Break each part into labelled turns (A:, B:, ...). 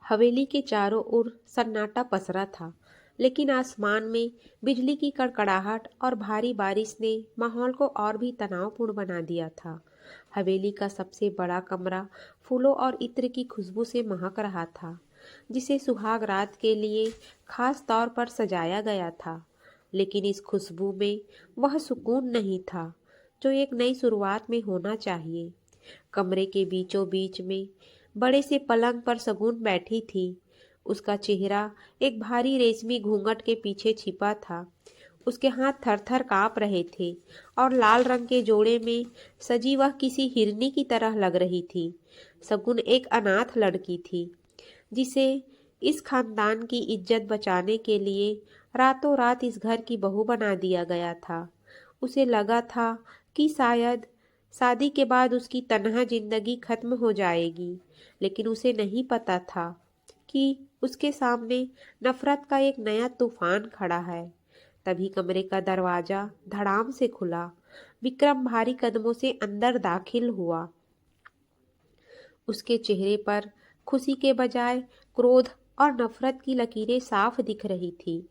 A: हवेली के चारों ओर सन्नाटा पसरा था, लेकिन आसमान में बिजली की कड़कड़ाहट और भारी बारिश ने माहौल को और भी तनावपूर्ण बना दिया था। हवेली का सबसे बड़ा कमरा फूलों और इत्र की खुशबू से महक रहा था, जिसे सुहाग रात के लिए खास तौर पर सजाया गया था। लेकिन इस खुशबू में वह सुकून नहीं था जो एक नई शुरुआत में होना चाहिए। कमरे के बीचों बीच में बड़े से पलंग पर शगुन बैठी थी। उसका चेहरा एक भारी रेशमी घूंघट के पीछे छिपा था। उसके हाथ थर थर काँप रहे थे और लाल रंग के जोड़े में सजी वह किसी हिरनी की तरह लग रही थी। शगुन एक अनाथ लड़की थी, जिसे इस खानदान की इज्जत बचाने के लिए रातों रात इस घर की बहू बना दिया गया था। उसे लगा था कि शायद शादी के बाद उसकी तन्हा जिंदगी खत्म हो जाएगी, लेकिन उसे नहीं पता था कि उसके सामने नफरत का एक नया तूफान खड़ा है। तभी कमरे का दरवाजा धड़ाम से खुला। विक्रम भारी कदमों से अंदर दाखिल हुआ। उसके चेहरे पर खुशी के बजाय क्रोध और नफरत की लकीरें साफ दिख रही थी।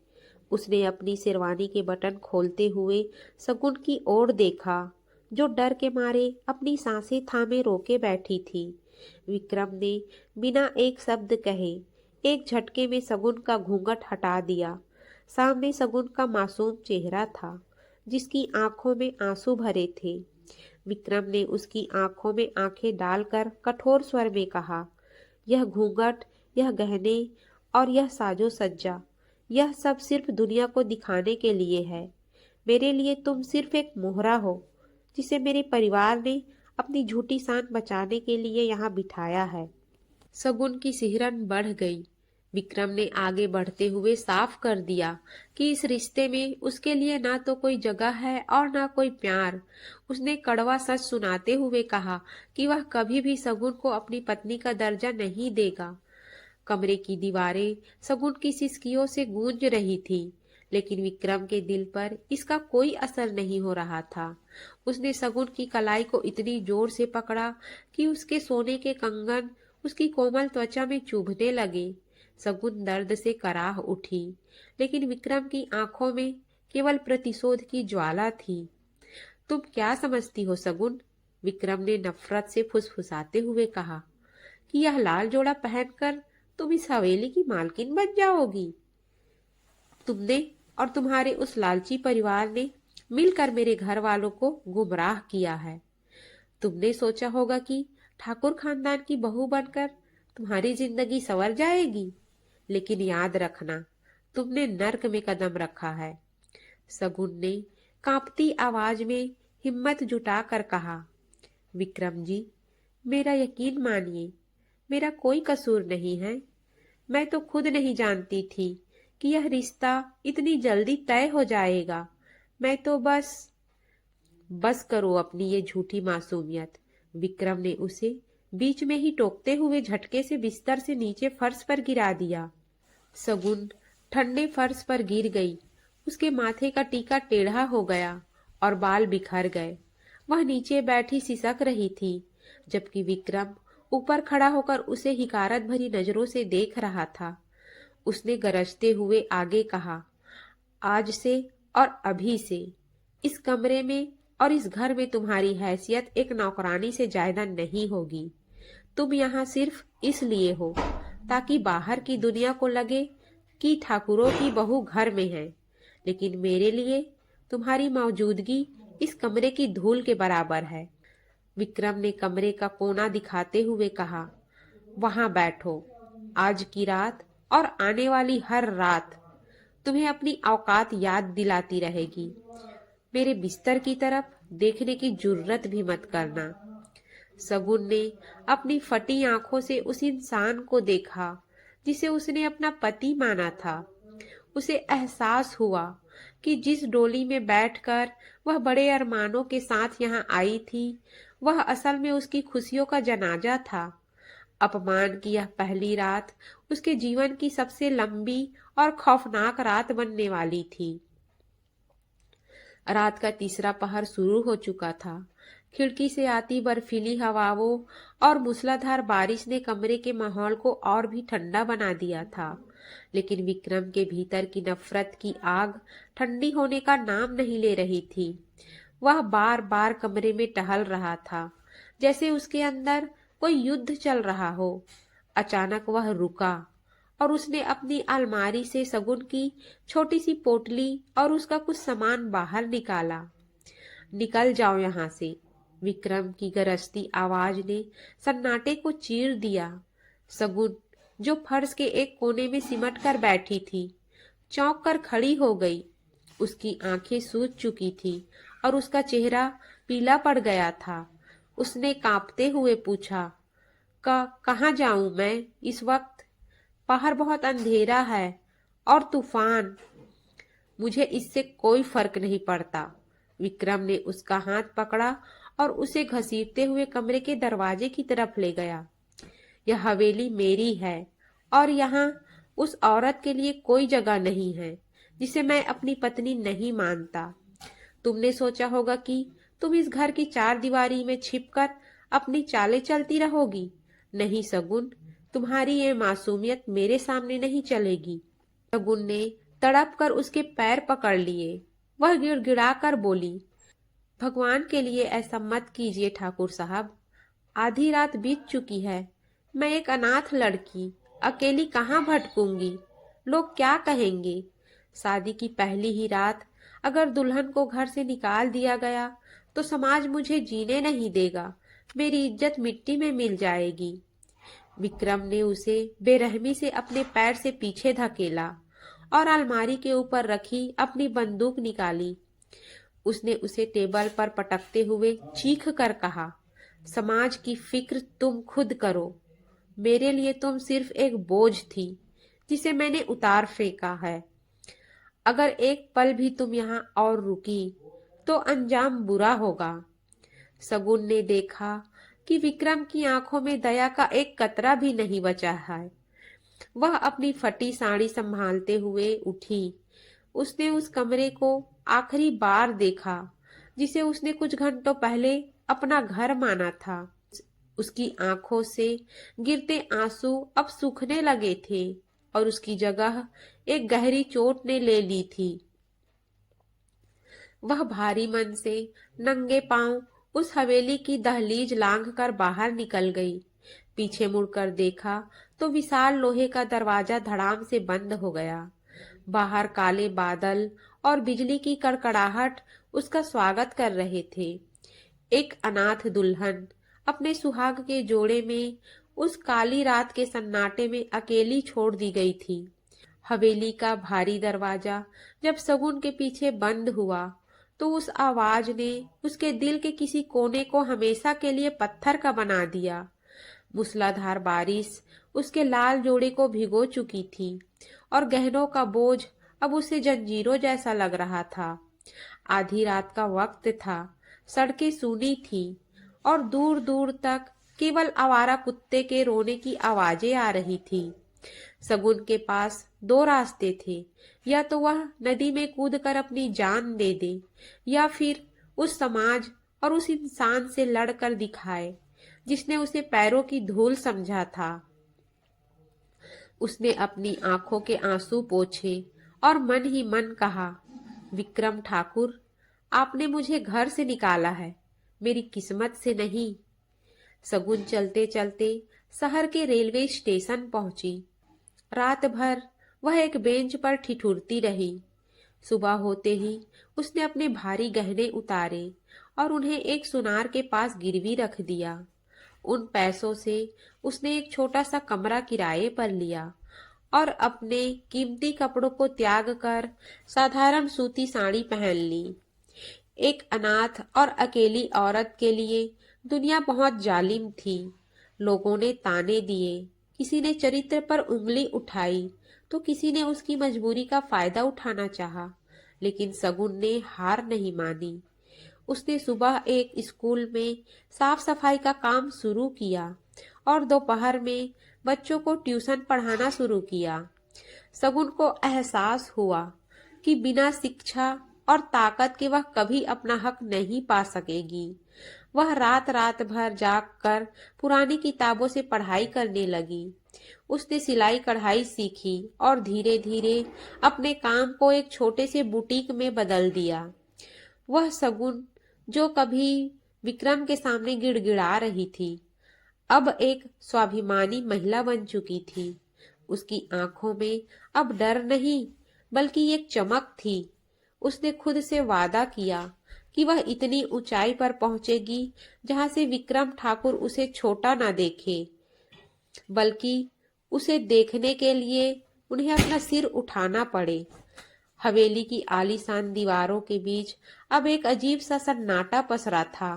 A: उसने अपनी शेरवानी के बटन खोलते हुए शगुन की ओर देखा, जो डर के मारे अपनी सांसें थामे रोके बैठी थी। विक्रम ने बिना एक शब्द कहे एक झटके में शगुन का घूंघट हटा दिया। सामने शगुन का मासूम चेहरा था, जिसकी आंखों में आंसू भरे थे। विक्रम ने उसकी आंखों में आंखें डालकर कठोर स्वर में कहा, यह घूंघट, यह गहने और यह साजो सज्जा, यह सब सिर्फ दुनिया को दिखाने के लिए है। मेरे लिए तुम सिर्फ एक मोहरा हो, जिसे मेरे परिवार ने अपनी झूठी शान बचाने के लिए यहाँ बिठाया है। शगुन की सिहरन बढ़ गई। विक्रम ने आगे बढ़ते हुए साफ कर दिया कि इस रिश्ते में उसके लिए ना तो कोई जगह है और ना कोई प्यार। उसने कड़वा सच सुनाते हुए कहा कि वह कभी भी शगुन को अपनी पत्नी का दर्जा नहीं देगा। कमरे की दीवारें शगुन की सिसकियों से गूंज रही थी, लेकिन विक्रम के दिल पर इसका कोई असर नहीं हो रहा था। उसने शगुन की कलाई को इतनी जोर से पकड़ा कि उसके सोने के कंगन उसकी कोमल त्वचा में चुभने लगे। शगुन दर्द से कराह उठी, लेकिन विक्रम की आंखों में केवल प्रतिशोध की ज्वाला थी। तुम क्या समझती हो शगुन? विक्रम ने नफरत से फुसफुसाते हुए कहा कि यह लाल जोड़ा पहनकर तुम इस हवेली की मालकिन बन जाओगी। तुमने और तुम्हारे उस लालची परिवार ने मिलकर मेरे घर वालों को गुमराह किया है। तुमने सोचा होगा कि ठाकुर खानदान की बहू बनकर तुम्हारी जिंदगी संवर जाएगी, लेकिन याद रखना, तुमने नर्क में कदम रखा है। शगुन ने कांपती आवाज में हिम्मत जुटाकर कहा, विक्रम जी, मेरा यकीन मानिए, मेरा कोई कसूर नहीं है। मैं तो खुद नहीं जानती थी कि यह रिश्ता इतनी जल्दी तय हो जाएगा। मैं तो बस करो अपनी ये झूठी मासूमियत। विक्रम ने उसे बीच में ही टोकते हुए झटके से बिस्तर से नीचे फर्श पर गिरा दिया। शगुन ठंडे फर्श पर गिर गई। उसके माथे का टीका टेढ़ा हो गया और बाल बिखर गए। वह नीचे बैठी सिसक रही थी, जबकि विक्रम ऊपर खड़ा होकर उसे हिकारत भरी नजरों से देख रहा था। उसने गरजते हुए आगे कहा, आज से और अभी से इस कमरे में और इस घर में तुम्हारी हैसियत एक नौकरानी से ज्यादा नहीं होगी। तुम यहाँ सिर्फ इसलिए हो ताकि बाहर की दुनिया को लगे कि ठाकुरों की बहू घर में है, लेकिन मेरे लिए तुम्हारी मौजूदगी इस कमरे की धूल के बराबर है। विक्रम ने कमरे का कोना दिखाते हुए कहा, वहां बैठो। आज की रात और आने वाली हर रात तुम्हें अपनी औकात याद दिलाती रहेगी। मेरे बिस्तर की तरफ देखने की जुर्रत भी मत करना। शगुन ने अपनी फटी आंखों से उस इंसान को देखा जिसे उसने अपना पति माना था। उसे एहसास हुआ कि जिस डोली में बैठकर वह बड़े अरमानों के साथ यहाँ आई थी, वह असल में उसकी खुशियों का जनाजा था। अपमान की यह पहली रात उसके जीवन की सबसे लंबी और खौफनाक रात बनने वाली थी। रात का तीसरा पहर शुरू हो चुका था। खिड़की से आती बर्फीली हवाओं और मूसलाधार बारिश ने कमरे के माहौल को और भी ठंडा बना दिया था। लेकिन विक्रम के भीतर की नफरत की आग ठंडी होने का नाम नहीं ले रही थी। वह बार बार कमरे में टहल रहा था, जैसे उसके अंदर कोई युद्ध चल रहा हो। अचानक वह रुका और उसने अपनी अलमारी से शगुन की छोटी सी पोटली और उसका कुछ सामान बाहर निकाला। निकल जाओ यहाँ से, विक्रम की गरजती आवाज ने सन्नाटे को चीर दिया। शगुन, जो फर्श के एक कोने में सिमट कर बैठी थी, चौंक कर खड़ी हो गई। उसकी आंखें सूज चुकी थी और उसका चेहरा पीला पड़ गया था। उसने कांपते हुए पूछा, कहाँ जाऊं मैं इस वक्त? बाहर बहुत अंधेरा है और तूफान। मुझे इससे कोई फर्क नहीं पड़ता। विक्रम ने उसका हाथ पकड़ा और उसे घसीटते हुए कमरे के दरवाजे की तरफ ले गया। यह हवेली मेरी है और यहाँ उस औरत के लिए कोई जगह नहीं है जिसे मैं अपनी पत्नी नहीं मानता। तुमने सोचा होगा कि तुम इस घर की चार दीवारी में छिपकर अपनी चालें चलती रहोगी। नहीं शगुन, तुम्हारी ये मासूमियत मेरे सामने नहीं चलेगी। शगुन ने तड़प कर उसके पैर पकड़ लिए। वह गिड़गिड़ा कर बोली, भगवान के लिए ऐसा मत कीजिए ठाकुर साहब। आधी रात बीत चुकी है। मैं एक अनाथ लड़की अकेली कहाँ भटकूंगी? लोग क्या कहेंगे? शादी की पहली ही रात अगर दुल्हन को घर से निकाल दिया गया तो समाज मुझे जीने नहीं देगा। मेरी इज्जत मिट्टी में मिल जाएगी। विक्रम ने उसे बेरहमी से अपने पैर से पीछे धकेला और अलमारी के ऊपर रखी अपनी बंदूक निकाली। उसने उसे टेबल पर पटकते हुए चीख कर कहा, समाज की फिक्र तुम खुद करो। मेरे लिए तुम सिर्फ एक बोझ थी जिसे मैंने उतार फेंका है। अगर एक पल भी तुम यहाँ और रुकी तो अंजाम बुरा होगा। शगुन ने देखा कि विक्रम की आंखों में दया का एक कतरा भी नहीं बचा है। वह अपनी फटी साड़ी संभालते हुए उठी। उसने उस कमरे को आखिरी बार देखा जिसे उसने कुछ घंटों पहले अपना घर माना था। उसकी आंखों से गिरते आंसू अब सूखने लगे थे और उसकी जगह एक गहरी चोट ने ले ली थी। वह भारी मन से नंगे पांव उस हवेली की दहलीज लांघ कर बाहर निकल गई। पीछे मुड़कर देखा तो विशाल लोहे का दरवाजा धड़ाम से बंद हो गया। बाहर काले बादल और बिजली की कड़कड़ाहट उसका स्वागत कर रहे थे। एक अनाथ दुल्हन अपने सुहाग के जोड़े में उस काली रात के सन्नाटे में अकेली छोड़ दी गई थी। हवेली का भारी दरवाजा जब शगुन के पीछे बंद हुआ तो उस आवाज ने उसके दिल के किसी कोने को हमेशा के लिए पत्थर का बना दिया। मूसलाधार बारिश उसके लाल जोड़े को भिगो चुकी थी और गहनों का बोझ अब उसे जंजीरों जैसा लग रहा था। आधी रात का वक्त था। सड़कें सूनी थी और दूर दूर तक केवल आवारा कुत्ते के रोने की आवाजें आ रही थी। शगुन के पास दो रास्ते थे, या तो वह नदी में कूदकर अपनी जान दे दे या फिर उस समाज और उस इंसान से लड़कर दिखाए जिसने उसे पैरों की धूल समझा था। उसने अपनी आंखों के आंसू पोंछे और मन ही मन कहा, विक्रम ठाकुर, आपने मुझे घर से निकाला है, मेरी किस्मत से नहीं। शगुन चलते चलते शहर के रेलवे स्टेशन पहुंची। रात भर वह एक बेंच पर ठिठुरती रही। सुबह होते ही उसने अपने भारी गहने उतारे और उन्हें एक सुनार के पास गिरवी रख दिया। उन पैसों से उसने एक छोटा सा कमरा किराए पर लिया और अपने कीमती कपड़ों को त्याग कर साधारण सूती साड़ी पहन ली। एक अनाथ और अकेली औरत के लिए दुनिया बहुत जालिम थी। लोगों ने ताने दिए, किसी ने चरित्र पर उंगली उठाई तो किसी ने उसकी मजबूरी का फायदा उठाना चाहा, लेकिन शगुन ने हार नहीं मानी। उसने सुबह एक स्कूल में साफ सफाई का काम शुरू किया और दोपहर में बच्चों को ट्यूशन पढ़ाना शुरू किया। शगुन को एहसास हुआ कि बिना शिक्षा और ताकत के वह कभी अपना हक नहीं पा सकेगी। वह रात रात भर जाग कर पुरानी किताबों से पढ़ाई करने लगी। उसने सिलाई कढ़ाई सीखी और धीरे धीरे अपने काम को एक छोटे से बुटीक में बदल दिया। वह सगुन जो कभी विक्रम के सामने गिड़गिड़ा रही थी, अब एक स्वाभिमानी महिला बन चुकी थी। उसकी आंखों में अब डर नहीं बल्कि एक चमक थी। उसने खुद से वादा किया कि वह इतनी ऊंचाई पर पहुंचेगी जहां से विक्रम ठाकुर उसे छोटा ना देखे, बल्कि उसे देखने के लिए उन्हें अपना सिर उठाना पड़े। हवेली की आलीशान दीवारों के बीच अब एक अजीब सा सन्नाटा पसरा था।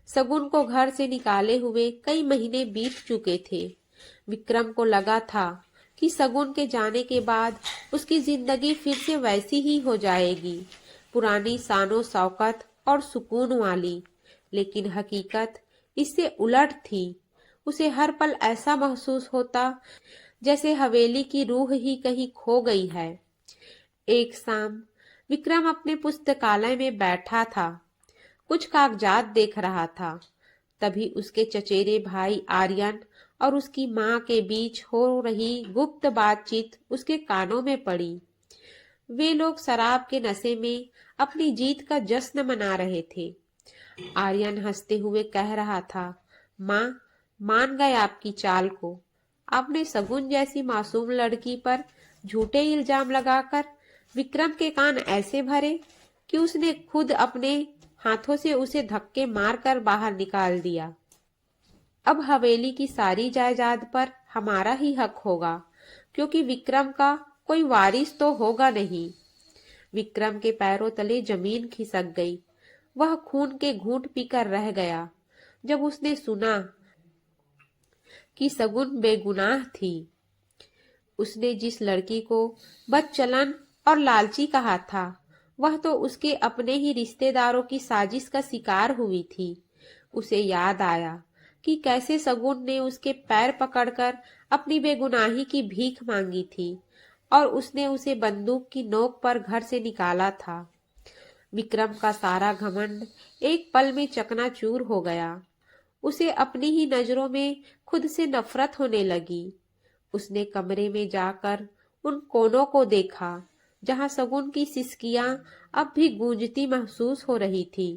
A: सगुन को घर से निकाले हुए कई महीने बीत चुके थे। विक्रम को लगा था कि सगुन के जाने के बाद उसकी जिंदगी फिर से वैसी ही हो जाएगी, पुरानी शानो शौकत और सुकून वाली। लेकिन हकीकत इससे उलट थी। उसे हर पल ऐसा महसूस होता जैसे हवेली की रूह ही कहीं खो गई है। एक शाम विक्रम अपने पुस्तकालय में बैठा था, कुछ कागजात देख रहा था। तभी उसके चचेरे भाई आर्यन और उसकी माँ के बीच हो रही गुप्त बातचीत उसके कानों में पड़ी। वे लोग शराब के नशे में अपनी जीत का जश्न मना रहे थे। आर्यन हंसते हुए कह रहा था, माँ, मान गए आपकी चाल को। आपने सगुन जैसी मासूम लड़की पर झूठे इल्जाम लगाकर विक्रम के कान ऐसे भरे कि उसने खुद अपने हाथों से उसे धक्के मारकर बाहर निकाल दिया। अब हवेली की सारी जायदाद पर हमारा ही हक होगा, क्योंकि विक्रम का कोई वारिस तो होगा नहीं। विक्रम के पैरों तले जमीन खिसक गई। वह खून के घूंट पीकर रह गया जब उसने सुना कि सगुन बेगुनाह थी। उसने जिस लड़की को बदचलन और लालची कहा था, वह तो उसके अपने ही रिश्तेदारों की साजिश का शिकार हुई थी। उसे याद आया कि कैसे सगुन ने उसके पैर पकड़कर अपनी बेगुनाही की भीख मांगी थी और उसने उसे बंदूक की नोक पर घर से निकाला था। विक्रम का सारा घमंड एक पल में चकनाचूर हो गया। उसे अपनी ही नजरों में खुद से नफरत होने लगी। उसने कमरे में जाकर उन कोनों को देखा जहां सगुन की सिसकियां अब भी गूंजती महसूस हो रही थी।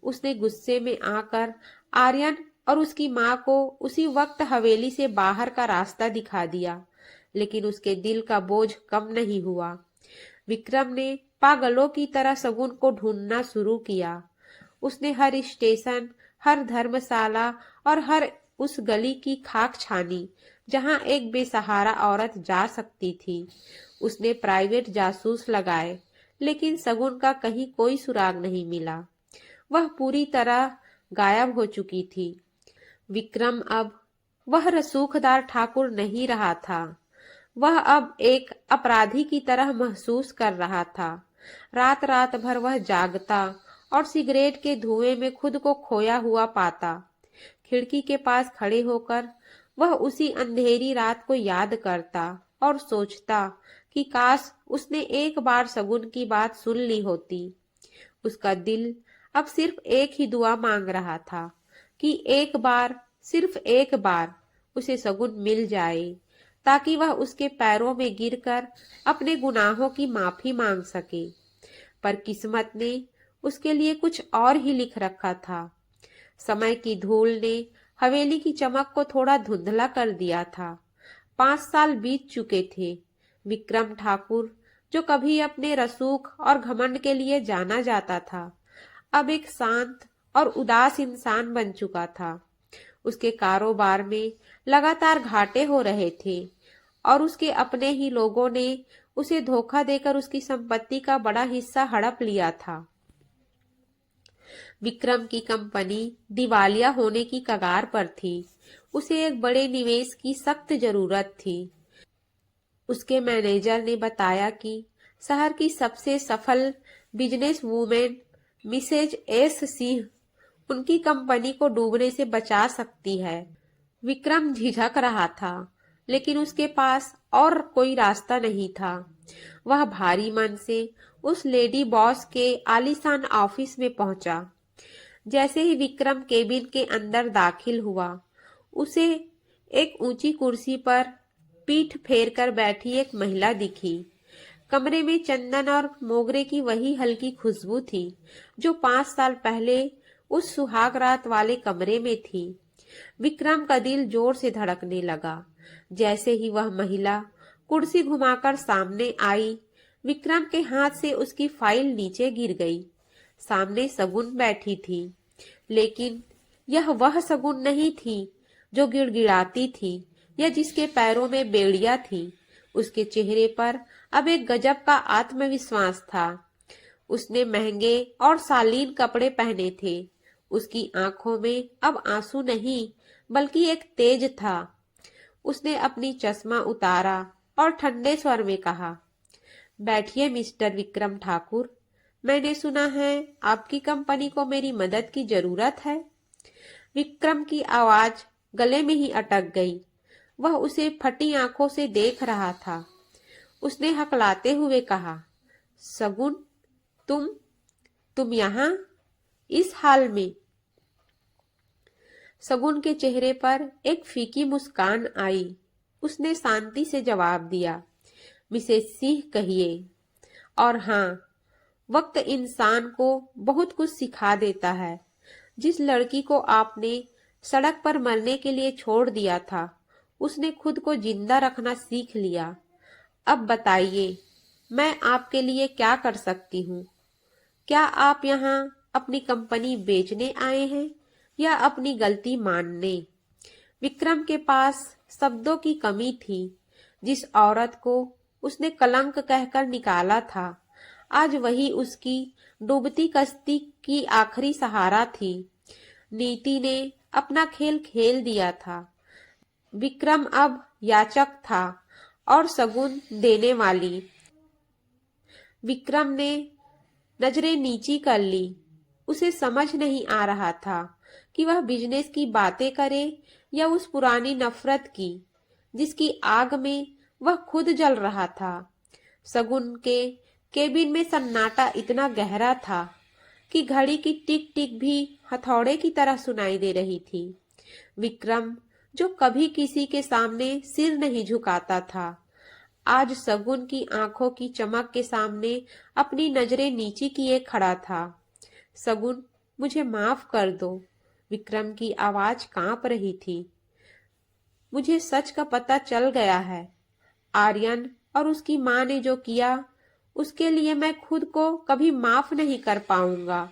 A: उसने गुस्से में आकर आर्यन और उसकी माँ को उसी वक्त हवेली से बाहर का रास्ता दिखा दिया, लेकिन उसके दिल का बोझ कम नहीं हुआ। विक्रम ने पागलों की तरह सगुन को ढूंढना शुरू किया। उसने हर स्टेशन, हर धर्मशाला और हर उस गली की खाक छानी जहां एक बेसहारा औरत जा सकती थी। उसने प्राइवेट जासूस लगाए, लेकिन सगुन का कहीं कोई सुराग नहीं मिला। वह पूरी तरह गायब हो चुकी थी। विक्रम अब वह रसूखदार ठाकुर नहीं रहा था। वह अब एक अपराधी की तरह महसूस कर रहा था। रात रात भर वह जागता और सिगरेट के धुएं में खुद को खोया हुआ पाता। खिड़की के पास खड़े होकर वह उसी अंधेरी रात को याद करता और सोचता कि काश उसने एक बार सगुन की बात सुन ली होती। उसका दिल अब सिर्फ एक ही दुआ मांग रहा था कि एक बार, सिर्फ एक बार उसे सगुन मिल जाए, ताकि वह उसके पैरों में गिरकर अपने गुनाहों की माफी मांग सके। पर किस्मत ने उसके लिए कुछ और ही लिख रखा था। समय की धूल ने हवेली की चमक को थोड़ा धुंधला कर दिया था। 5 साल बीत चुके थे। विक्रम ठाकुर, जो कभी अपने रसूख और घमंड के लिए जाना जाता था, अब एक शांत और उदास इंसान बन चुका था। उसके कारोबार में लगातार घाटे हो रहे थे और उसके अपने ही लोगों ने उसे धोखा देकर उसकी संपत्ति का बड़ा हिस्सा हड़प लिया था। विक्रम की कंपनी दिवालिया होने की कगार पर थी। उसे एक बड़े निवेश की सख्त जरूरत थी। उसके मैनेजर ने बताया कि शहर की सबसे सफल business women Mrs S Singh उनकी कंपनी को डूबने से बचा सकती है। विक्रम झिझक रहा था, लेकिन उसके पास और कोई रास्ता नहीं था। वह भारी मन से उस लेडी बॉस के आलीशान ऑफिस में पहुंचा। जैसे ही विक्रम केबिन के अंदर दाखिल हुआ, उसे एक ऊंची कुर्सी पर पीठ फेर कर बैठी एक महिला दिखी। कमरे में चंदन और मोगरे की वही हल्की खुशबू थी जो 5 साल पहले उस सुहाग रात वाले कमरे में थी। विक्रम का दिल जोर से धड़कने लगा। जैसे ही वह महिला कुर्सी घुमाकर सामने आई, विक्रम के हाथ से उसकी फाइल नीचे गिर गई। सामने सगुन बैठी थी, लेकिन यह वह सगुन नहीं थी जो गिड़गिड़ाती थी या जिसके पैरों में बेड़ियां थी। उसके चेहरे पर अब एक गजब का आत्मविश्वास था। उसने महंगे और शालीन कपड़े पहने थे। उसकी आंखों में अब आंसू नहीं, बल्कि एक तेज था। उसने अपनी चश्मा उतारा और ठंडे स्वर में कहा, बैठिए मिस्टर विक्रम ठाकुर। मैंने सुना है आपकी कंपनी को मेरी मदद की जरूरत है। विक्रम की आवाज गले में ही अटक गई। वह उसे फटी आंखों से देख रहा था। उसने हकलाते हुए कहा, सगुन, तुम यहाँ इस हाल में? सगुन के चेहरे पर एक फीकी मुस्कान आई। उसने शांति से जवाब दिया, मिसेस सिंह कहिए। और हाँ, वक्त इंसान को बहुत कुछ सिखा देता है। जिस लड़की को आपने सड़क पर मरने के लिए छोड़ दिया था, उसने खुद को जिंदा रखना सीख लिया। अब बताइए, मैं आपके लिए क्या कर सकती हूँ? क्या आप यहाँ अपनी कंपनी बेचने आए हैं या अपनी गलती मानने? विक्रम के पास शब्दों की कमी थी। जिस औरत को उसने कलंक कहकर निकाला था, आज वही उसकी डूबती कश्ती की आखिरी सहारा थी। नीति ने अपना खेल खेल दिया था। विक्रम अब याचक था और सगुन देने वाली। विक्रम ने नजरें नीची कर ली। उसे समझ नहीं आ रहा था कि वह बिजनेस की बातें करे या उस पुरानी नफरत की, जिसकी आग में वह खुद जल रहा था। सगुन के केबिन में सन्नाटा इतना गहरा था कि घड़ी की टिक टिक भी हथौड़े की तरह सुनाई दे रही थी। विक्रम, जो कभी किसी के सामने सिर नहीं झुकाता था, आज सगुन की आंखों की चमक के सामने अपनी नजरें नीची किए खड़ा था। सगुन, मुझे माफ कर दो। विक्रम की आवाज कांप रही थी। मुझे सच का पता चल गया है। आर्यन और उसकी माँ ने जो किया, उसके लिए मैं खुद को कभी माफ नहीं कर पाऊंगा।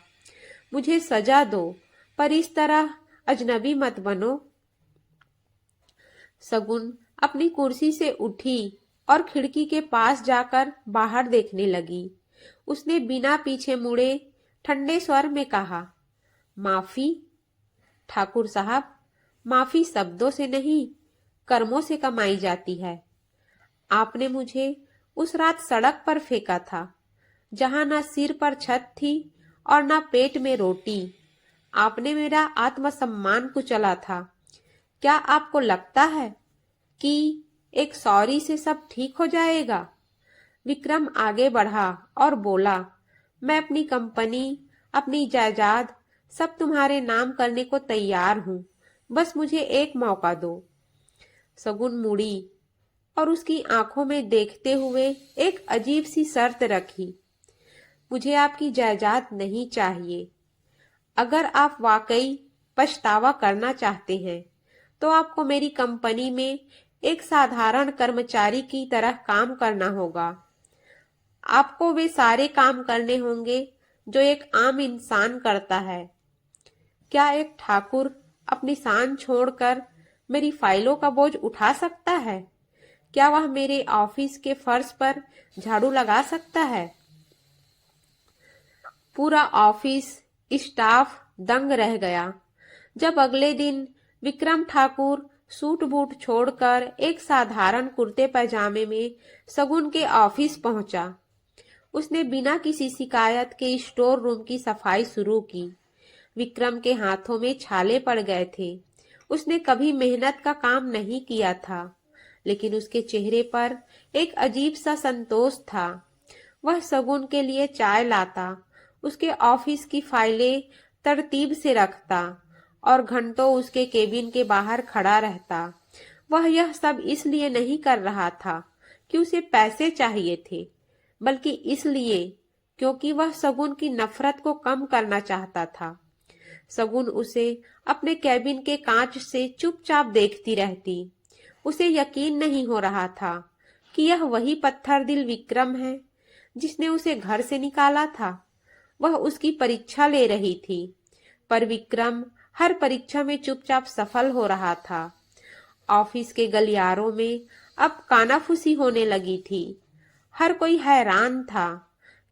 A: मुझे सजा दो, पर इस तरह अजनबी मत बनो। सगुन अपनी कुर्सी से उठी और खिड़की के पास जाकर बाहर देखने लगी। उसने बिना पीछे मुड़े ठंडे स्वर में कहा, माफी? ठाकुर साहब, माफी शब्दों से नहीं, कर्मों से कमाई जाती है। आपने मुझे उस रात सड़क पर फेंका था, जहां ना सिर पर छत थी और ना पेट में रोटी। आपने मेरा आत्मसम्मान कुचला था। क्या आपको लगता है कि एक सॉरी से सब ठीक हो जाएगा? विक्रम आगे बढ़ा और बोला, मैं अपनी कंपनी, अपनी जायदाद सब तुम्हारे नाम करने को तैयार हूँ। बस मुझे एक मौका दो। सगुन मुड़ी और उसकी आंखों में देखते हुए एक अजीब सी शर्त रखी। मुझे आपकी जायदाद नहीं चाहिए। अगर आप वाकई पछतावा करना चाहते हैं, तो आपको मेरी कंपनी में एक साधारण कर्मचारी की तरह काम करना होगा। आपको वे सारे काम करने होंगे जो एक आम इंसान करता है। क्या एक ठाकुर अपनी शान छोड़कर मेरी फाइलों का बोझ उठा सकता है? क्या वह मेरे ऑफिस के फर्श पर झाड़ू लगा सकता है? पूरा ऑफिस स्टाफ दंग रह गया जब अगले दिन विक्रम ठाकुर सूट बूट छोड़कर एक साधारण कुर्ते पैजामे में सगुन के ऑफिस पहुंचा। उसने बिना किसी शिकायत के स्टोर रूम की सफाई शुरू की। विक्रम के हाथों में छाले पड़ गए थे। उसने कभी मेहनत का काम नहीं किया था, लेकिन उसके चेहरे पर एक अजीब सा संतोष था। वह सगुन के लिए चाय लाता, उसके ऑफिस की फाइलें तरतीब से रखता और घंटों उसके केबिन के बाहर खड़ा रहता। वह यह सब इसलिए नहीं कर रहा था कि उसे पैसे चाहिए थे, बल्कि इसलिए क्योंकि वह शगुन की नफरत को कम करना चाहता था। शगुन उसे अपने केबिन के कांच से चुपचाप देखती रहती। उसे यकीन नहीं हो रहा था कि यह वही पत्थर दिल विक्रम है जिसने उसे घर से निकाला था। वह उसकी परीक्षा ले रही थी, पर विक्रम हर परीक्षा में चुपचाप सफल हो रहा था। ऑफिस के गलियारों में अब कानाफूसी होने लगी थी। हर कोई हैरान था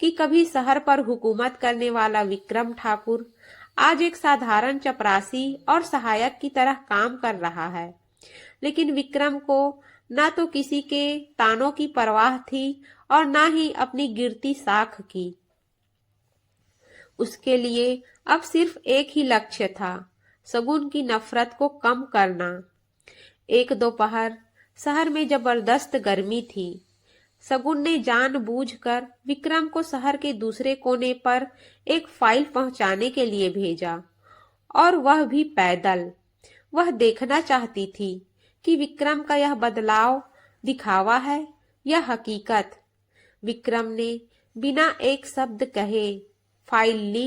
A: कि कभी शहर पर हुकूमत करने वाला विक्रम ठाकुर आज एक साधारण चपरासी और सहायक की तरह काम कर रहा है। लेकिन विक्रम को ना तो किसी के तानों की परवाह थी और ना ही अपनी गिरती साख की। उसके लिए अब सिर्फ एक ही लक्ष्य था, शगुन की नफरत को कम करना। एक दोपहर शहर में जबरदस्त गर्मी थी। शगुन ने जानबूझकर विक्रम को शहर के दूसरे कोने पर एक फाइल पहुंचाने के लिए भेजा, और वह भी पैदल। वह देखना चाहती थी कि विक्रम का यह बदलाव दिखावा है या हकीकत। विक्रम ने बिना एक शब्द कहे फाइल ली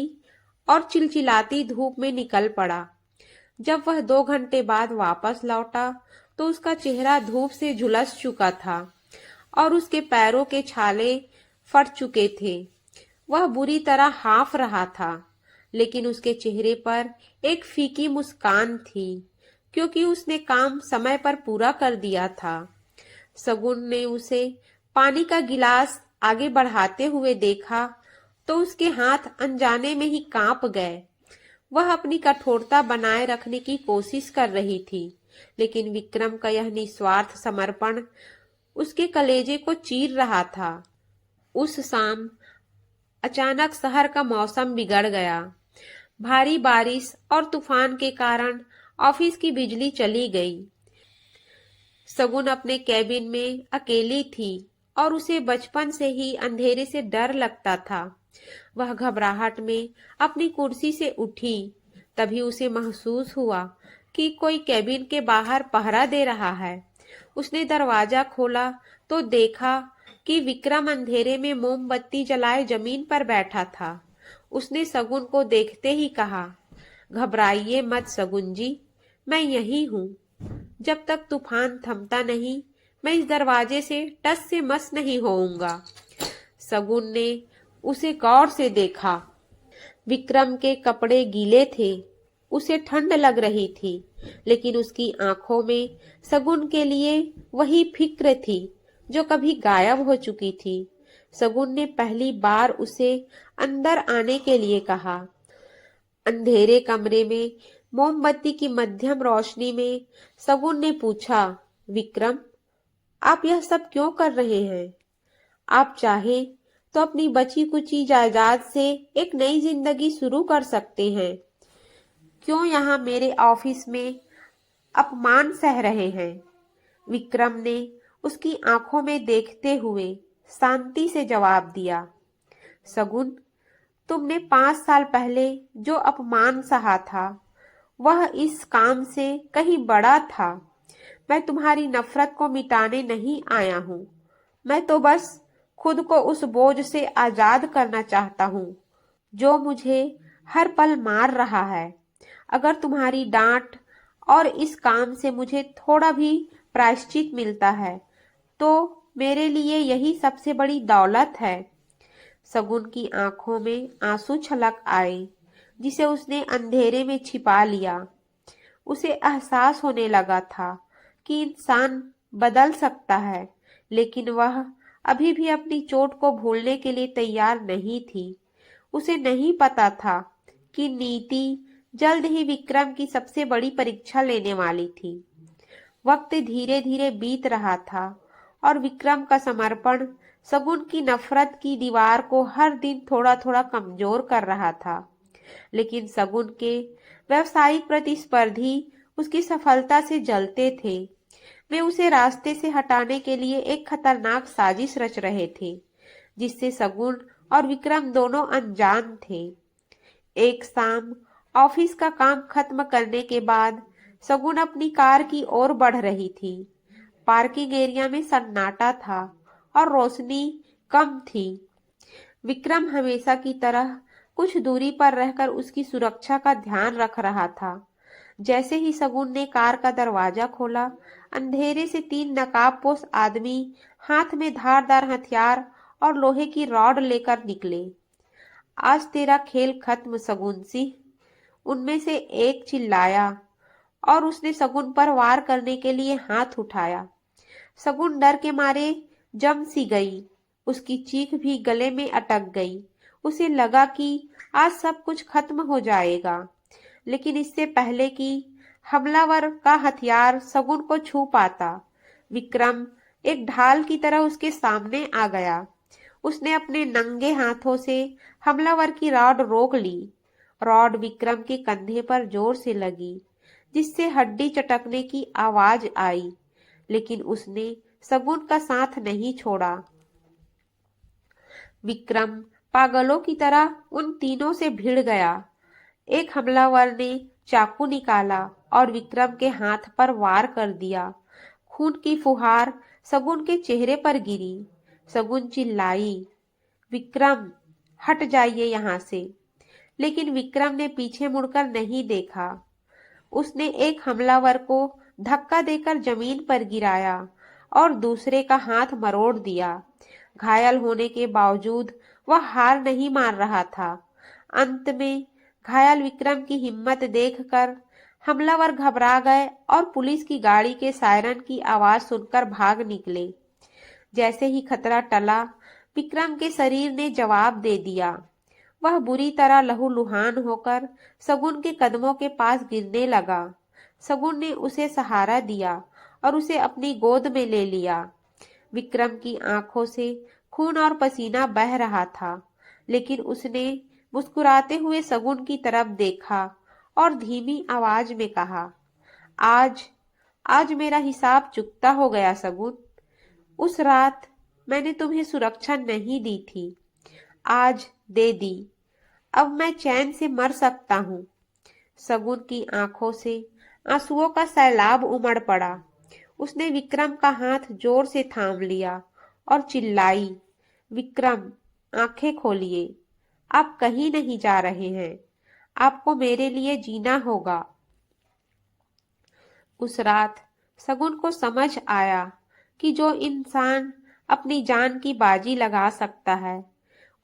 A: और चिलचिलाती धूप में निकल पड़ा। जब वह 2 घंटे बाद वापस लौटा तो उसका चेहरा धूप से झुलस चुका था और उसके पैरों के छाले फट चुके थे। वह बुरी तरह हाँफ रहा था, लेकिन उसके चेहरे पर एक फीकी मुस्कान थी, क्योंकि उसने काम समय पर पूरा कर दिया था। शगुन ने उसे पानी का गिलास आगे बढ़ाते हुए देखा तो उसके हाथ अनजाने में ही कांप गए। वह अपनी कठोरता बनाए रखने की कोशिश कर रही थी, लेकिन विक्रम का यह निस्वार्थ समर्पण उसके कलेजे को चीर रहा था। उस शाम अचानक शहर का मौसम बिगड़ गया। भारी बारिश और तूफान के कारण ऑफिस की बिजली चली गई। शगुन अपने केबिन में अकेली थी और उसे बचपन से ही अंधेरे से डर लगता था। वह घबराहट में अपनी कुर्सी से उठी। तभी उसे महसूस हुआ कि कोई केबिन के बाहर पहरा दे रहा है। उसने दरवाजा खोला तो देखा कि विक्रम अंधेरे में मोमबत्ती जलाए जमीन पर बैठा था। उसने शगुन को देखते ही कहा, घबराइए मत शगुन जी, मैं यहीं हूँ। जब तक तूफान थमता नहीं, मैं इस दरवाजे से टस से मस नहीं होऊंगा। शगुन ने उसे गौर से देखा। विक्रम के कपड़े गीले थे, उसे ठंड लग रही थी, लेकिन उसकी आंखों में शगुन के लिए वही फिक्र थी जो कभी गायब हो चुकी थी। शगुन ने पहली बार उसे अंदर आने के लिए कहा। अंधेरे कमरे में मोमबत्ती की मध्यम रोशनी में शगुन ने पूछा, विक्रम, आप यह सब क्यों कर रहे हैं? आप चाहें तो अपनी बची कुची जायदाद से एक नई जिंदगी शुरू कर सकते हैं। क्यों यहाँ मेरे ऑफिस में अपमान सह रहे हैं? विक्रम ने उसकी आंखों में देखते हुए शांति से जवाब दिया, शगुन, तुमने 5 साल पहले जो अपमान सहा था वह इस काम से कहीं बड़ा था। मैं तुम्हारी नफरत को मिटाने नहीं आया हूँ। मैं तो बस खुद को उस बोझ से आजाद करना चाहता हूँ जो मुझे हर पल मार रहा है। अगर तुम्हारी डांट और इस काम से मुझे थोड़ा भी प्रायश्चित मिलता है तो मेरे लिए यही सबसे बड़ी दौलत है। शगुन की आंखों में आंसू छलक आए, जिसे उसने अंधेरे में छिपा लिया। उसे एहसास होने लगा था कि इंसान बदल सकता है, लेकिन वह अभी भी अपनी चोट को भूलने के लिए तैयार नहीं थी। उसे नहीं पता था कि नीति जल्द ही विक्रम की सबसे बड़ी परीक्षा लेने वाली थी। वक्त धीरे धीरे बीत रहा था और विक्रम का समर्पण शगुन की नफरत की दीवार को हर दिन थोड़ा थोड़ा कमजोर कर रहा था। लेकिन शगुन के व्यावसायिक प्रतिस्पर्धी उसकी सफलता से जलते थे। वे उसे रास्ते से हटाने के लिए एक खतरनाक साजिश रच रहे थे, जिससे शगुन और विक्रम दोनों अनजान थे। एक शाम ऑफिस का काम खत्म करने के बाद सगुन अपनी कार की ओर बढ़ रही थी। पार्किंग एरिया में सन्नाटा था और रोशनी कम थी। विक्रम हमेशा की तरह कुछ दूरी पर रहकर उसकी सुरक्षा का ध्यान रख रहा था। जैसे ही सगुन ने कार का दरवाजा खोला, अंधेरे से 3 नकाबपोश आदमी हाथ में धारदार हथियार और लोहे की रॉड लेकर निकले। आज तेरा खेल खत्म सगुन सिंह, उनमें से एक चिल्लाया और उसने सगुन पर वार करने के लिए हाथ उठाया। सगुन डर के मारे जम सी गई। उसकी चीख भी गले में अटक गई। उसे लगा कि आज सब कुछ खत्म हो जाएगा, लेकिन इससे पहले कि हमलावर का हथियार सगुन को छू पाता, विक्रम एक ढाल की तरह उसके सामने आ गया। उसने अपने नंगे हाथों से हमलावर की रॉड रोक ली। रॉड विक्रम के कंधे पर जोर से लगी, जिससे हड्डी चटकने की आवाज आई, लेकिन उसने सगुन का साथ नहीं छोड़ा। विक्रम पागलों की तरह उन तीनों से भिड़ गया। एक हमलावर ने चाकू निकाला और विक्रम के हाथ पर वार कर दिया। खून की फुहार सगुन के चेहरे पर गिरी। सगुन चिल्लाई, विक्रम हट जाइए यहाँ से। लेकिन विक्रम ने पीछे मुड़कर नहीं देखा। उसने एक हमलावर को धक्का देकर जमीन पर गिराया और दूसरे का हाथ मरोड़ दिया। घायल होने के बावजूद वह हार नहीं मान रहा था। अंत में घायल विक्रम की हिम्मत देखकर हमलावर घबरा गए और पुलिस की गाड़ी के सायरन की आवाज सुनकर भाग निकले। जैसे ही खतरा टला, विक्रम के शरीर ने जवाब दे दिया। वह बुरी तरह लहूलुहान होकर सगुन के कदमों के पास गिरने लगा। सगुन ने उसे सहारा दिया और उसे अपनी गोद में ले लिया। विक्रम की आंखों से खून और पसीना बह रहा था, लेकिन उसने मुस्कुराते हुए सगुन की तरफ देखा और धीमी आवाज में कहा, आज आज मेरा हिसाब चुकता हो गया सगुन। उस रात मैंने तुम्हें सुरक्षा नहीं दी थी, आज दे दी। अब मैं चैन से मर सकता हूँ। सगुन की आंखों से आंसुओं का सैलाब उमड़ पड़ा। उसने विक्रम का हाथ जोर से थाम लिया और चिल्लाई, विक्रम आंखें खोलिए, आप कहीं नहीं जा रहे हैं, आपको मेरे लिए जीना होगा। उस रात सगुन को समझ आया कि जो इंसान अपनी जान की बाजी लगा सकता है,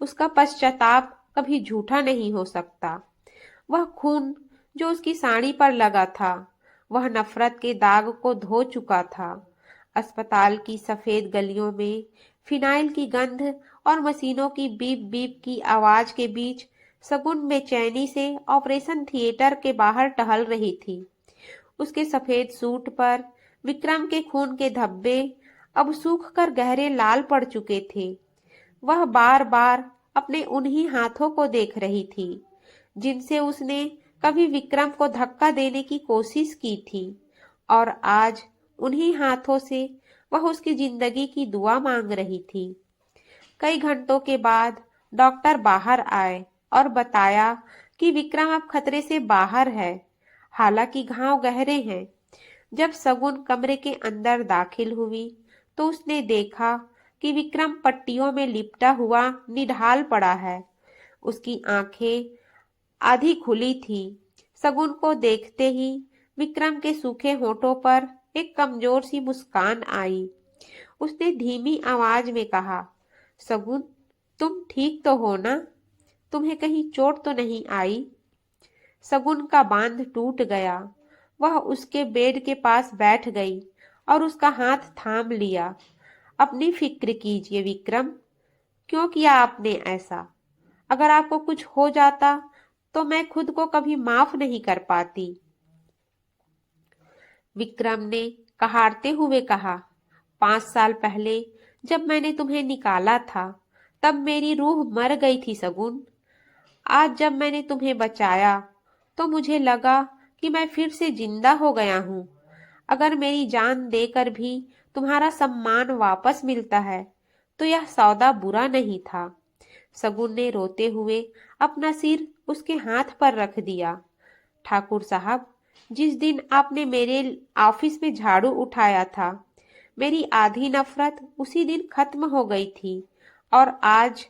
A: उसका पश्चाताप कभी झूठा नहीं हो सकता। वह खून जो उसकी साड़ी पर लगा था, वह नफरत के दाग को धो चुका था। अस्पताल की सफेद गलियों में फिनाइल की गंध और मशीनों की बीप बीप की आवाज के बीच सगुन बेचैनी से ऑपरेशन थिएटर के बाहर टहल रही थी। उसके सफेद सूट पर विक्रम के खून के धब्बे अब सूख कर गहरे लाल पड़ चुके थे। वह बार बार अपने उन्हीं हाथों को देख रही थी जिनसे उसने कभी विक्रम को धक्का देने की कोशिश की थी, और आज उन्हीं हाथों से वह उसकी जिंदगी की दुआ मांग रही थी। कई घंटों के बाद डॉक्टर बाहर आए और बताया कि विक्रम अब खतरे से बाहर है, हालांकि घाव गहरे हैं। जब सगुन कमरे के अंदर दाखिल हुई तो उसने देखा कि विक्रम पट्टियों में लिपटा हुआ निढाल पड़ा है। उसकी आंखें आधी खुली थी। सगुन को देखते ही विक्रम के सूखे होठों पर एक कमजोर सी मुस्कान आई। उसने धीमी आवाज में कहा, सगुन तुम ठीक तो हो ना? तुम्हें कहीं चोट तो नहीं आई? सगुन का बांध टूट गया। वह उसके बेड के पास बैठ गई और उसका हाथ थाम लिया। अपनी फिक्र कीजिए विक्रम, क्यों किया आपने ऐसा? अगर आपको कुछ हो जाता तो मैं खुद को कभी माफ नहीं कर पाती। विक्रम ने कहारते हुए कहा, 5 साल पहले जब मैंने तुम्हें निकाला था, तब मेरी रूह मर गई थी सगुन। आज जब मैंने तुम्हें बचाया तो मुझे लगा कि मैं फिर से जिंदा हो गया हूँ। अगर मेरी जान देकर भी तुम्हारा सम्मान वापस मिलता है तो यह सौदा बुरा नहीं था। सगुन ने रोते हुए अपना सिर उसके हाथ पर रख दिया। ठाकुर साहब, जिस दिन आपने मेरे ऑफिस में झाड़ू उठाया था, मेरी आधी नफरत उसी दिन खत्म हो गई थी। और आज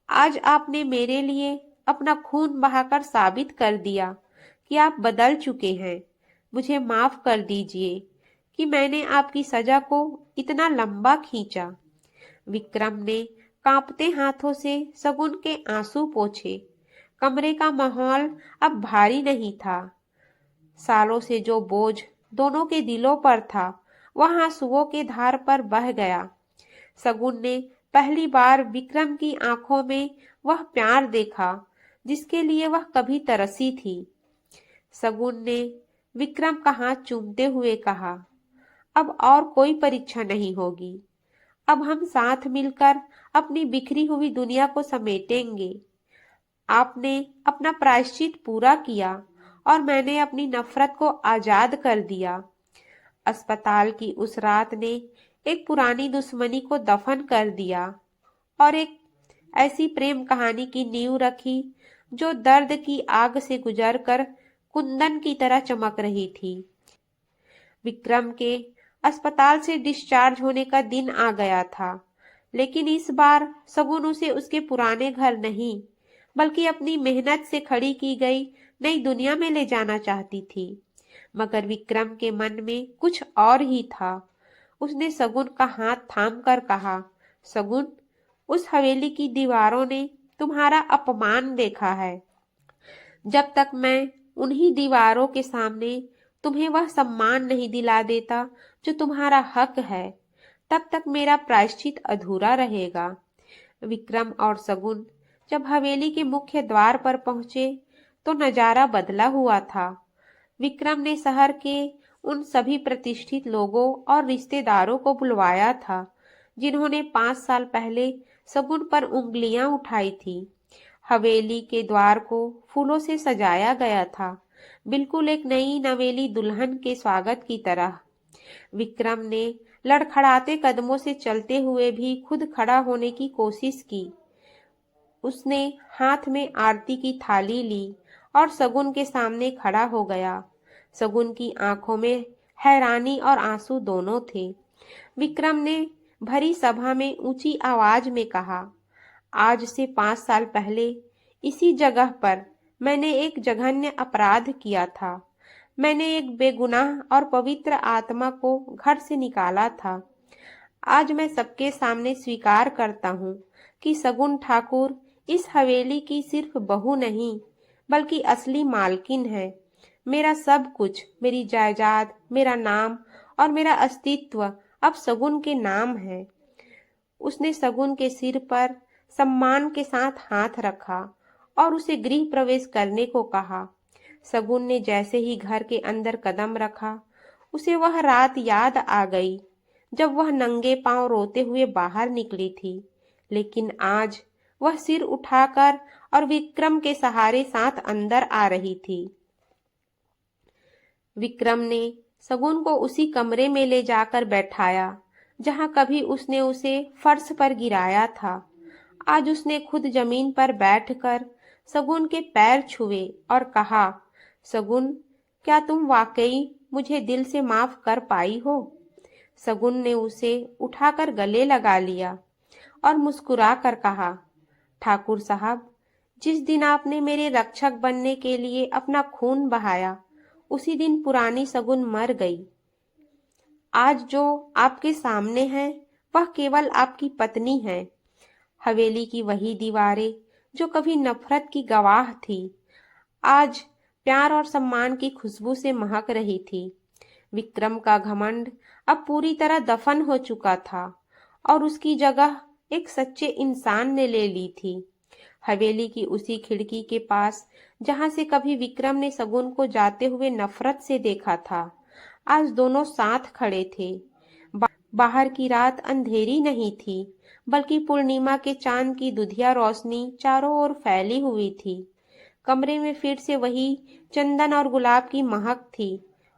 A: आज आपने मेरे लिए अपना खून बहाकर साबित कर दिया कि आप बदल चुके हैं। मुझे माफ कर दीजिए कि मैंने आपकी सजा को इतना लंबा खींचा। विक्रम ने कांपते हाथों से शगुन के आंसू पोंछे। कमरे का माहौल अब भारी नहीं था। सालों से जो बोझ दोनों के दिलों पर था, वह आंसुओं के धार पर बह गया। शगुन ने पहली बार विक्रम की आंखों में वह प्यार देखा जिसके लिए वह कभी तरसी थी। शगुन ने विक्रम का हाथ चूमते हुए कहा, अब और कोई परीक्षा नहीं होगी। अब हम साथ मिलकर अपनी बिखरी हुई दुनिया को समेटेंगे। आपने अपना प्रायश्चित पूरा किया और मैंने अपनी नफरत को आजाद कर दिया। अस्पताल की उस रात ने एक पुरानी दुश्मनी को दफन कर दिया और एक ऐसी प्रेम कहानी की नींव रखी जो दर्द की आग से गुजरकर कुंदन की तरह चमक रही थी। विक्रम के अस्पताल से डिस्चार्ज होने का दिन आ गया था, लेकिन इस बार शगुन उसे उसके पुराने घर नहीं, बल्कि अपनी मेहनत से खड़ी की गई नई दुनिया में ले जाना चाहती थी। मगर विक्रम के मन में कुछ और ही था। उसने शगुन का हाथ थाम कर कहा, शगुन, उस हवेली की दीवारों ने तुम्हारा अपमान देखा है। जब तक मैं उन्हीं दीवारों के सामने तुम्हें वह सम्मान नहीं दिला देता जो तुम्हारा हक है, तब तक मेरा प्रायश्चित अधूरा रहेगा। विक्रम और शगुन जब हवेली के मुख्य द्वार पर पहुंचे तो नजारा बदला हुआ था। विक्रम ने शहर के उन सभी प्रतिष्ठित लोगों और रिश्तेदारों को बुलवाया था जिन्होंने 5 साल पहले शगुन पर उंगलियां उठाई थी। हवेली के द्वार को फूलों से सजाया गया था, बिल्कुल एक नई नवेली दुल्हन के स्वागत की तरह। विक्रम ने लड़खड़ाते कदमों से चलते हुए भी खुद खड़ा होने की कोशिश की। उसने हाथ में आरती की थाली ली और शगुन के सामने खड़ा हो गया। शगुन की आंखों में हैरानी और आंसू दोनों थे। विक्रम ने भरी सभा में ऊंची आवाज में कहा, आज से 5 साल पहले इसी जगह पर मैंने एक जघन्य अपराध किया था। मैंने एक बेगुनाह और पवित्र आत्मा को घर से निकाला था। आज मैं सबके सामने स्वीकार करता हूँ कि शगुन ठाकुर इस हवेली की सिर्फ बहू नहीं, बल्कि असली मालकिन है। मेरा सब कुछ, मेरी जायदाद, मेरा नाम और मेरा अस्तित्व अब शगुन के नाम है। उसने शगुन के सिर पर सम्मान के साथ हाथ रखा और उसे गृह प्रवेश करने को कहा। शगुन ने जैसे ही घर के अंदर कदम रखा, उसे वह रात याद आ गई जब वह नंगे पांव रोते हुए बाहर निकली थी। लेकिन आज वह सिर उठाकर और विक्रम के सहारे साथ अंदर आ रही थी। विक्रम ने शगुन को उसी कमरे में ले जाकर बैठाया जहां कभी उसने उसे फर्श पर गिराया था। आज उसने खुद जमीन पर बैठकर शगुन के पैर छुए और कहा, शगुन, क्या तुम वाकई मुझे दिल से माफ कर पाई हो? शगुन ने उसे उठाकर गले लगा लिया और मुस्कुरा कर कहा, ठाकुर साहब, जिस दिन आपने मेरे रक्षक बनने के लिए अपना खून बहाया, उसी दिन पुरानी शगुन मर गई। आज जो आपके सामने है वह केवल आपकी पत्नी है। हवेली की वही दीवारें जो कभी नफरत की गवाह थी, आज प्यार और सम्मान की खुशबू से महक रही थी। विक्रम का घमंड अब पूरी तरह दफन हो चुका था और उसकी जगह एक सच्चे इंसान ने ले ली थी। हवेली की उसी खिड़की के पास जहां से कभी विक्रम ने शगुन को जाते हुए नफरत से देखा था, आज दोनों साथ खड़े थे। बाहर की रात अंधेरी नहीं थी, बल्कि पूर्णिमा के चांद की दुधिया रोशनी चारों ओर फैली हुई थी। कमरे में फिर से वही चंदन और गुलाब की महक थी,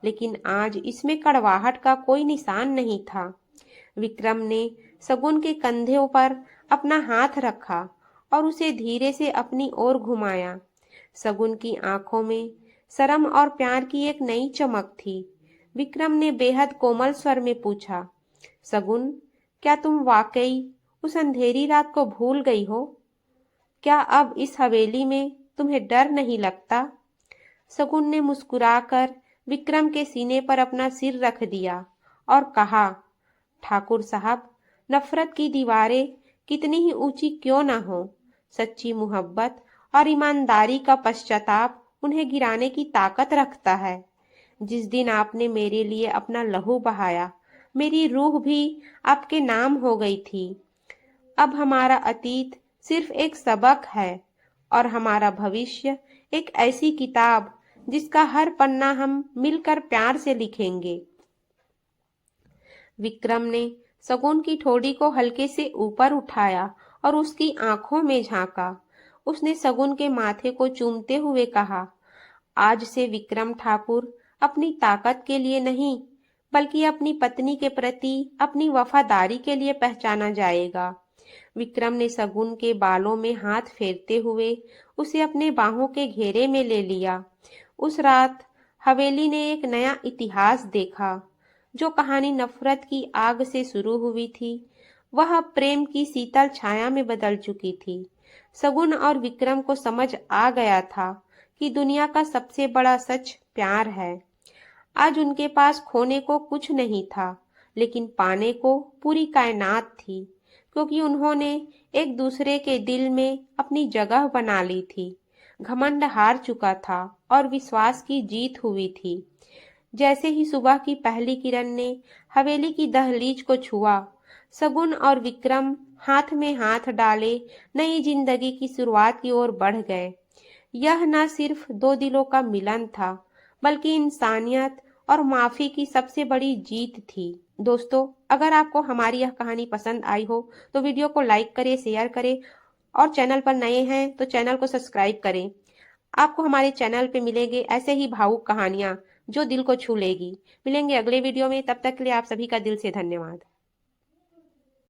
A: लेकिन आज इसमें कड़वाहट का कोई निशान नहीं था। विक्रम ने शगुन के कंधे पर अपना हाथ रखा और उसे धीरे से अपनी ओर घुमाया। शगुन की आंखों में शर्म और प्यार की एक नई चमक थी। विक्रम ने बेहद कोमल स्वर में पूछा, सगुन, क्या तुम वाकई उस अंधेरी रात को भूल गई हो? क्या अब इस हवेली में तुम्हें डर नहीं लगता? शगुन ने मुस्कुराकर विक्रम के सीने पर अपना सिर रख दिया और कहा, ठाकुर साहब, नफरत की दीवारें कितनी ही ऊंची क्यों ना हो, सच्ची मोहब्बत और ईमानदारी का पश्चाताप उन्हें गिराने की ताकत रखता है। जिस दिन आपने मेरे लिए अपना लहू बहाया, मेरी रूह भी आपके नाम हो गई थी। अब हमारा अतीत सिर्फ एक सबक है और हमारा भविष्य एक ऐसी किताब जिसका हर पन्ना हम मिलकर प्यार से लिखेंगे। विक्रम ने शगुन की ठोड़ी को हल्के से ऊपर उठाया और उसकी आंखों में झांका। उसने शगुन के माथे को चूमते हुए कहा, आज से विक्रम ठाकुर अपनी ताकत के लिए नहीं, बल्कि अपनी पत्नी के प्रति अपनी वफादारी के लिए पहचाना जाएगा। विक्रम ने शगुन के बालों में हाथ फेरते हुए उसे अपने बाहों के घेरे में ले लिया। उस रात हवेली ने एक नया इतिहास देखा। जो कहानी नफरत की आग से शुरू हुई थी, वह अब प्रेम की शीतल छाया में बदल चुकी थी। शगुन और विक्रम को समझ आ गया था कि दुनिया का सबसे बड़ा सच प्यार है। आज उनके पास खोने को कुछ नहीं था, लेकिन पाने को पूरी कायनात थी, क्योंकि उन्होंने एक दूसरे के दिल में अपनी जगह बना ली थी। घमंड हार चुका था और विश्वास की जीत हुई थी। जैसे ही सुबह की पहली किरण ने हवेली की दहलीज को छुआ, शगुन और विक्रम हाथ में हाथ डाले नई जिंदगी की शुरुआत की ओर बढ़ गए। यह न सिर्फ दो दिलों का मिलन था, बल्कि इंसानियत और माफी की सबसे बड़ी जीत थी। दोस्तों, अगर आपको हमारी यह कहानी पसंद आई हो तो वीडियो को लाइक करें, शेयर करें और चैनल पर नए हैं तो चैनल को सब्सक्राइब करें। आपको हमारे चैनल पे मिलेंगे ऐसे ही भावुक कहानियां जो दिल को छू लेगी। मिलेंगे अगले वीडियो में, तब तक के लिए आप सभी का दिल से धन्यवाद।